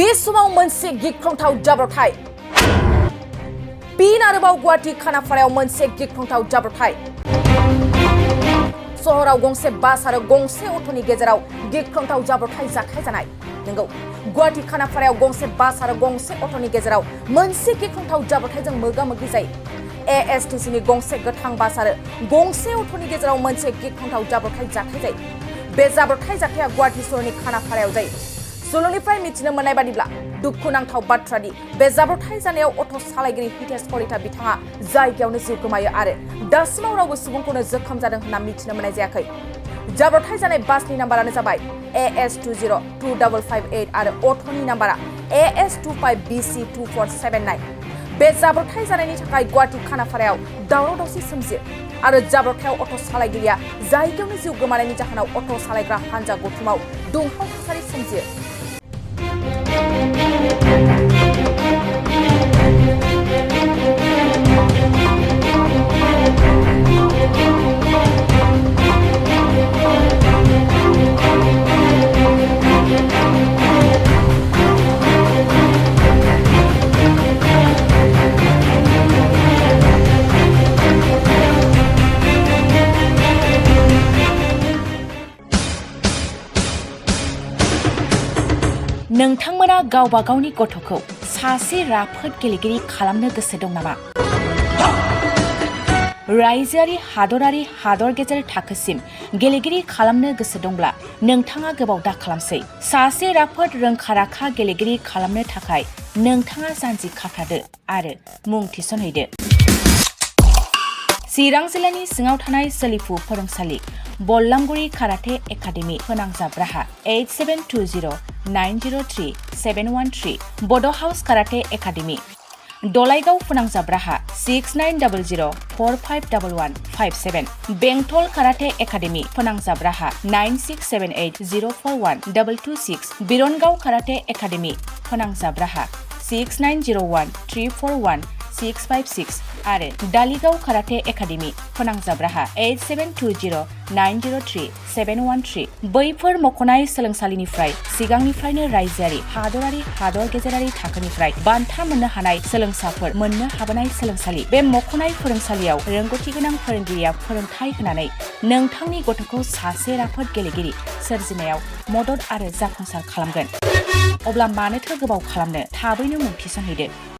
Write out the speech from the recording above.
बे समाव मोनसे गिख्रंथाव जाब्रबथाय फिन आरोबाव गुवाहाटी खानाफारायाव मोनसे गिख्रंथाव जाब्रबथाय सहराव गंसे बास आरो गंसे अट'नि गेजेराव गिख्रंथाव जाब्रबथाय जाथाय जानाय नंगौ गुवाहाटी खानाफारायाव गंसे बास आरो गंसे अट'नि गेजेराव मोनसे गिख्रंथाव जाब्रबथायजों मोगा-मोगि जायो एएसटीसीनि गंसे गोथां बास आरो गंसे अट'नि गेजेराव मोनसे गिख्रंथाव जाब्रबथाय जाथाय जायो बे जाब्रबथाय जाथाया गुवाहाटी सहरनि खानाफारायाव जायो सुलुंनिफ्राय मिथिनो मोननाय बादिब्ला दुखुनांथाव बाथ्रादि बे जाब्रबथाय जानायाव अट' सालायगिरि हितेश कलिता बिथाङा जायगायावनो जिउ गोमायो आरो दासिमाव रावबो सुबुंखौनो जोखोम जादों होनना मिथिनो मोननाय जायाखै जाब्रबथाय जानाय बासनि नाम्बारानो जाबाय AS202558 आरो अट'नि नाम्बारा AS25BC2479 बे जाब्रबथाय जानायनि थाखाय गुवाहाटी खानाफारायाव दावराव-दावसि सोमजियो आरो जाब्रबथायाव अट' सालायगिरिया जायगायावनो जिउ गोमानायनि जाहोनाव अट' सालायग्रा हान्जा गौथुमाव दुंहाव थासारि सोमजियो नोंथांमोना गावबा गावनि गथ'खौ सासे राफोद गेलेगिरि खालामनो गोसो दं नामा? रायजोआरि हादरारि हादर गेजेर थाखोसिम गेलेगिरि खालामनो गोसो दंब्ला नोंथाङा गोबाव दा खालामसै सासे राफोद रोंखा-राखा गेलेगिरि खालामनो थाखाय नोंथाङा जानजि खाफ्रादो आरो मुं थिसनहैदो चिरां जिल्लानि सिङाव थानाय सोलिफु फोरोंसालि बल्लामगुरि काराटे एकाडेमि फोनांजाब राहा 8720903713 बड' हाउस काराटे एकाडेमि दलाइगाव फोनांजाब राहा 6900451157 बेंटल काराटे एकाडेमि फोनांजाब राहा 9678041226 बिरनगाव काराटे एकाडेमि फोनांजाब राहा 6901341656 आरो दालिगाव काराटे एकाडेमि फोनांजाब राहा 8720903713 बैफोर मख'नाय सोलोंसालिनिफ्राय सिगांनिफ्रायनो रायजोआरि हादरारि हादर गेजेरारि थाखोनिफ्राय बान्था मोननो हानाय सोलोंसाफोर मोननो हाबोनाय सोलोंसालि बे मख'नाय फोरोंसालियाव रोंगौथि गोनां फोरोंगिरिया फोरोंथाय होनानै नोंथांनि गथ'खौ सासे राफोद गेलेगिरि सोरजिनायाव मदद आरो जाफुंसार खालामगोन अब्ला मानोथो गोबाव खालामनो थाबैनो मुं थिसनहैदो